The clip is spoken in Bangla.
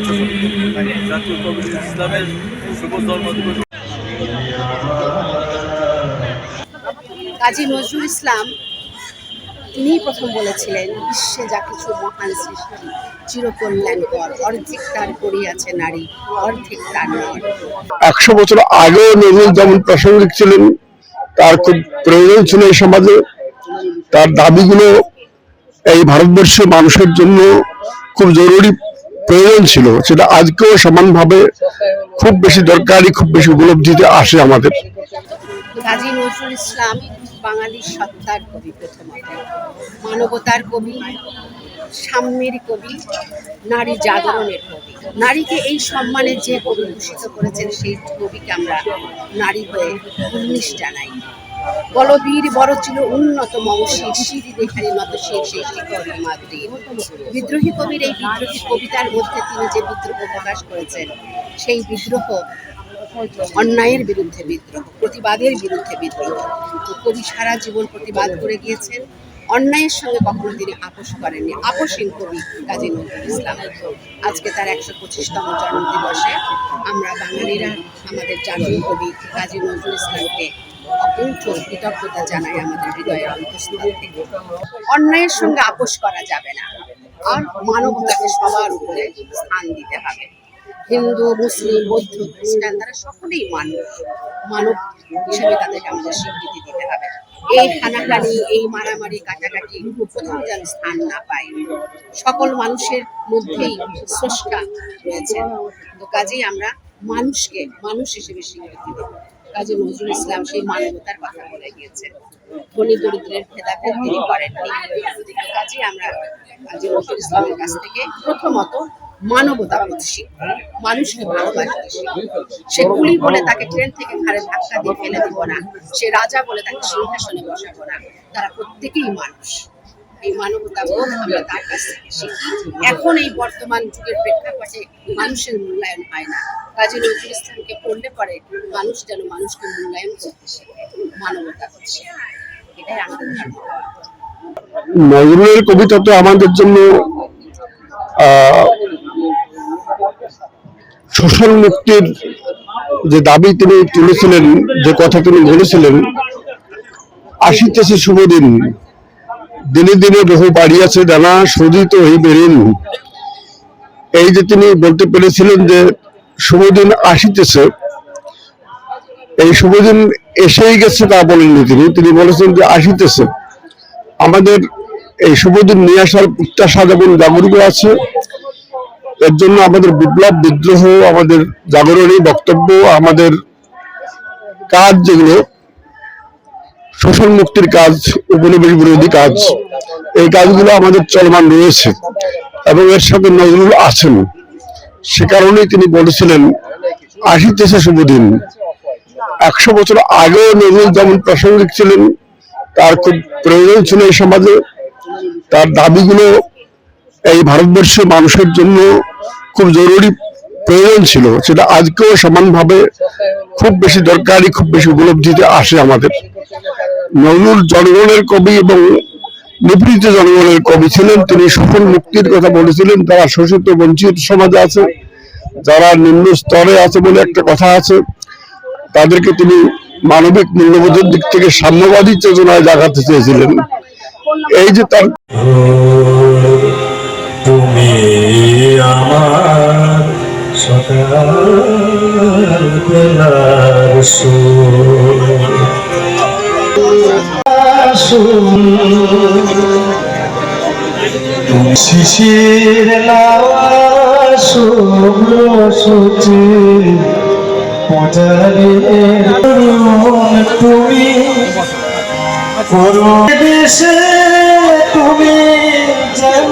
জাতীয় কবি ইসলামের শুভ জন্মদিবস। কাজী নজরুল ইসলাম তিনিই প্রথম বলেছিলেন, বিশ্বে যা কিছু মহান সৃষ্টি চিরকল্যাণকর, অর্ধেক তার করিয়াছে নারী, অর্ধেক তার নর। 100 বছর আগেও নজরুল যেমন প্রাসঙ্গিক ছিলেন, তার খুব প্রয়োজন ছিল এই সমাজে। তার দাবিগুলো এই ভারতবর্ষের মানুষের জন্য খুব জরুরি প্রয়োজন ছিল, সেটা আজকেও সমানভাবে খুব বেশি দরকারি, খুব বেশি উপলব্ধিতে আসে আমাদের। কাজী নজরুল ইসলাম বাঙালির সত্তার কবি, প্রথমত মানবতার কবি, সাম্যের কবি, নারী জাগরণের কবি। নারীকে এই সম্মানে যে কবি ভূষিত করেছেন, সেই কবিকে আমরা নারী হয়ে উন্নিশ জানাই। বলবীর বড় ছিল উন্নত মমশির, শিরি দেখারি নত সেই শিখর মাদ্রির। বিদ্রোহী কবির এই বিদ্রোহী কবিতার মধ্যে তিনি যে বিদ্রোহ প্রকাশ করেছেন, সেই বিদ্রোহ অন্যায়ের বিরুদ্ধে বিদ্রোহ, প্রতিবাদের বিরুদ্ধে বিদ্রোহ। তো কবি সারা জীবন প্রতিবাদ করে গিয়েছেন, অন্যায়ের সঙ্গে কখনো তিনি আপোষ করেননি। আপোষহীন কবি কাজী নজরুল ইসলাম। আজকে তার 125তম জন্মদিবসে আমরা বাঙালিরা আমাদের জাতীয় কবি কাজী নজরুল ইসলামকে অকুণ্ঠ কৃতজ্ঞতা জানাই আমাদের হৃদয়ের অন্তঃস্থল থেকে। অন্যায়ের সঙ্গে আপোষ করা যাবে না, আর মানবতাকে সবার উপরে স্থান দিতে হবে। হিন্দু, মুসলিম, বৌদ্ধ, খ্রিস্টান তারা সকলেই মানুষ, মানব হিসেবে তাদেরকে আমাদের স্বীকৃতি দিতে হবে। এই হানাহানি, এই মারামারি, কাটাকাটি কোথাও যেন স্থান না পায়। সকল মানুষের মধ্যেই স্রষ্টা রয়েছেন, তো কাজেই আমরা মানুষকে মানুষ হিসেবে স্বীকৃতি দেব। কাজী নজরুল ইসলাম সেই মানবতার কথা বলে গিয়েছেন, ধনী দরিদ্রের ভেদাভেদ তিনি করেননি। কাজেই আমরা কাজী নজরুল ইসলামের কাছ থেকে প্রথমত মানবতা শিখবো, মানুষকে ভালোবাসতে শিখবো। সে কুলি বলে তাকে ট্রেন থেকে ঘাড়ে ধাক্কা দিয়ে ফেলে দিব না, সে রাজা বলে তাকে সিংহাসনে বসাবো না। তারা প্রত্যেকেই মানুষ। এই মানবতা বোধ আমরা তার কাছ থেকে শিখি। এখন এই বর্তমান যুগের প্রেক্ষাপটে মানুষের মূল্যায়ন হয় না। কাজী নজরুল ইসলামকে পড়লে পরে মানুষ যেন মানুষকে মূল্যায়ন করতে শেখে, মানবতা করছে। এটাই আমাদের ধর্ম। নজরুলের কবিতা তো আমাদের জন্য শোষণ মুক্তির যে দাবি তিনি তুলেছিলেন, যে কথা তিনি বলেছিলেন, আসিতেছে শুভদিন, দিনে দিনে বহু বাড়িয়াছে ডানা, শোধিত হইবে ঋণ। এই যে তিনি বলতে পেরেছিলেন যে শুভদিন আসিতেছে, এই শুভদিন এসেই গেছে তা বলেননি তিনি বলেছেন যে আসিতেছে। আমাদের এই শুভদিন নিয়ে আসার প্রত্যাশা যেমন জাগরিত আছে, এর জন্য আমাদের বিপ্লব, বিদ্রোহ, আমাদের জাগরণী বক্তব্য, আমাদের কাজ, যেগুলো শোষণ মুক্তির কাজ, উপনিবেশ বিরোধী কাজ, এই কাজগুলো আমাদের চলমান রয়েছে এবং এর সাথে নজরুল আছেন। সে কারণেই তিনি বলেছিলেন আসিতেছে শুভদিন। 100 বছর আগেও নজরুল যেমন প্রাসঙ্গিক ছিলেন, তার খুব প্রয়োজন ছিল এই সমাজে। তার দাবিগুলো এই ভারতবর্ষের মানুষের জন্য খুব জরুরি প্রয়োজন ছিল, সেটা আজকেও সমানভাবে খুব বেশি দরকারি, খুব বেশি উপলব্ধিতে আসে আমাদের। নজরুল জনগণের কবি এবং নিপীড়িত জনগণের কবি ছিলেন। তিনি শোষণ মুক্তির কথা বলেছিলেন। যারা শোষিত বঞ্চিত সমাজে আছে, যারা নিম্ন স্তরে আছে বলে একটা কথা আছে, তাদেরকে তিনি মানবিক মূল্যবোধের দিক থেকে সাম্যবাদী চেতনায় জাগাতে চেয়েছিলেন। এই যে তার তুমি আমার সকাল বেলার তুমি শিশির লাসুচি তুমি করো দেশে, তুমি যেন